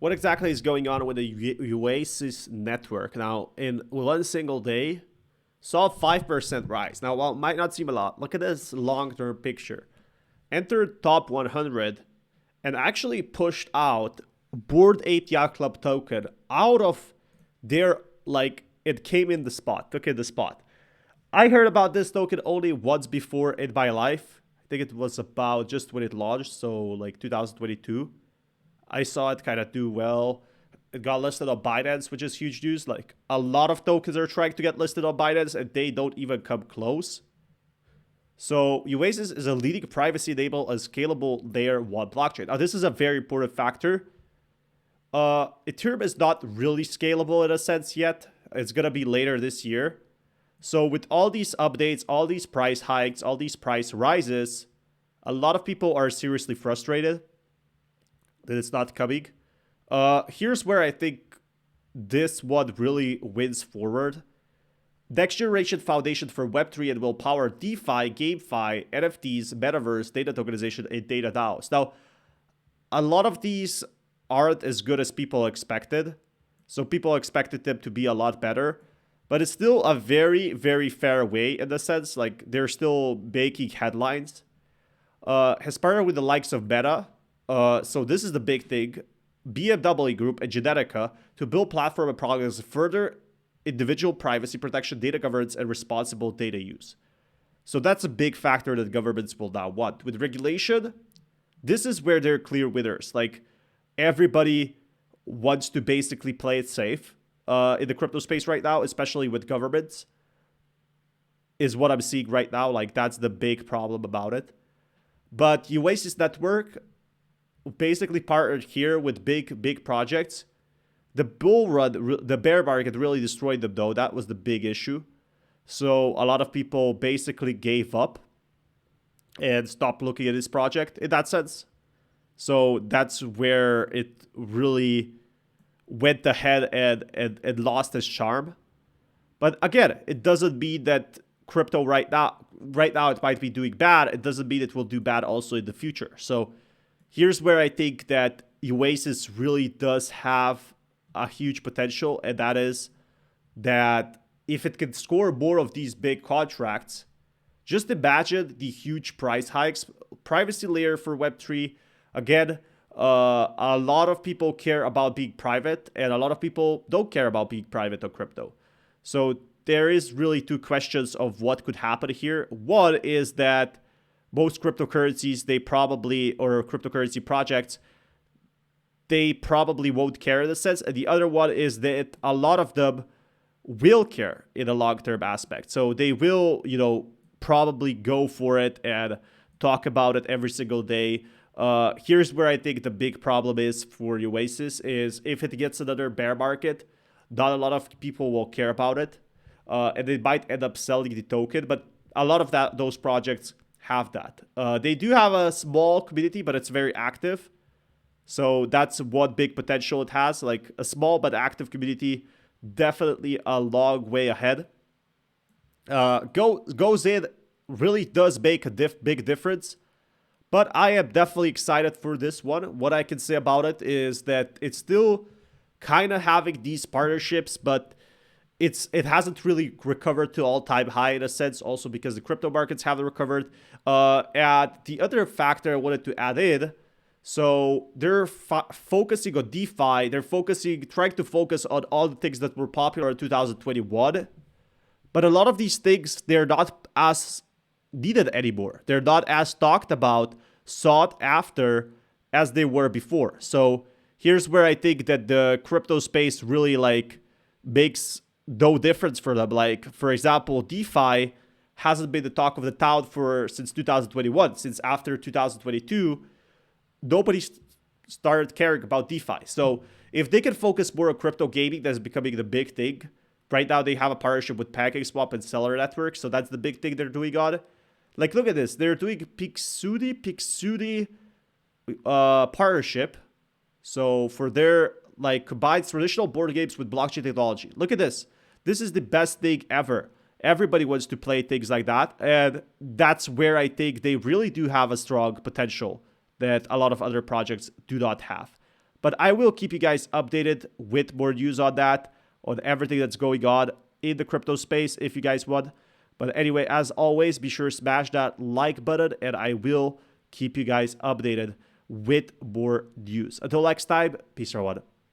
what exactly is going on with the OASIS network? Now, in one single day, saw a 5% rise. Now, while it might not seem a lot, look at this long-term picture. Entered top 100 and actually pushed out Board Ape Yacht Club token out of their, like, it came in the spot. Look at the spot. I heard about this token only once before in my life. I think it was about just when it launched, so like 2022. I saw it kind of do well. It got listed on Binance, which is huge news. Like, a lot of tokens are trying to get listed on Binance, and they don't even come close. So OASIS is a leading privacy-enabled and scalable layer 1 blockchain. Now, this is a very important factor. Ethereum is not really scalable in a sense yet. It's going to be later this year. So with all these updates, all these price hikes, all these price rises, a lot of people are seriously frustrated that it's not coming. Here's where I think this one really wins forward. Next generation foundation for Web3 and will power DeFi, GameFi, NFTs, Metaverse, data tokenization, and data DAOs. Now, a lot of these aren't as good as people expected. So people expected them to be a lot better. But it's still a very, very fair way in the sense, like, they're still making headlines. Has partnered with the likes of Meta. So this is the big thing. BMW Group and Genetica to build platform and products further individual privacy protection, data governance, and responsible data use. So that's a big factor that governments will now want. With regulation, this is where they're clear winners. Like, everybody wants to basically play it safe in the crypto space right now, especially with governments, is what I'm seeing right now. Like, that's the big problem about it. But OASIS Network basically partnered here with big projects. The bull run, the bear market really destroyed them, though. That was the big issue. So a lot of people basically gave up and stopped looking at this project in that sense. So that's where it really went ahead and lost its charm. But again, it doesn't mean that crypto right now it might be doing bad. It doesn't mean it will do bad also in the future. So here's where I think that OASIS really does have a huge potential, and that is that if it can score more of these big contracts, just imagine the huge price hikes. Privacy layer for Web3. Again, a lot of people care about being private, and a lot of people don't care about being private on crypto. So there is really two questions of what could happen here. One is that most cryptocurrencies, or cryptocurrency projects, they probably won't care in a sense. And the other one is that a lot of them will care in a long-term aspect. So they will, probably go for it and talk about it every single day. Here's where I think the big problem is for OASIS is if it gets another bear market, not a lot of people will care about it. And they might end up selling the token, but a lot of those projects have that. They do have a small community, but it's very active. So that's one big potential it has. Like, a small but active community, definitely a long way ahead. Goes in, really does make a big difference. But I am definitely excited for this one. What I can say about it is that it's still kind of having these partnerships, but it hasn't really recovered to all-time high in a sense, also because the crypto markets haven't recovered. And the other factor I wanted to add in, so they're focusing on DeFi. They're trying to focus on all the things that were popular in 2021. But a lot of these things, they're not as needed anymore. They're not as talked about, sought after as they were before. So here's where I think that the crypto space really makes no difference for them. Like, for example, DeFi hasn't been the talk of the town since 2021. Since after 2022, nobody started caring about DeFi. So if they can focus more on crypto gaming, that's becoming the big thing. Right now, they have a partnership with PancakeSwap and Seller Network. So that's the big thing they're doing on. Like, look at this. They're doing Pixudi partnership. So for their, combines traditional board games with blockchain technology. Look at this. This is the best thing ever. Everybody wants to play things like that. And that's where I think they really do have a strong potential that a lot of other projects do not have. But I will keep you guys updated with more news on that, on everything that's going on in the crypto space if you guys want. But anyway, as always, be sure to smash that like button, and I will keep you guys updated with more news. Until next time, peace everyone.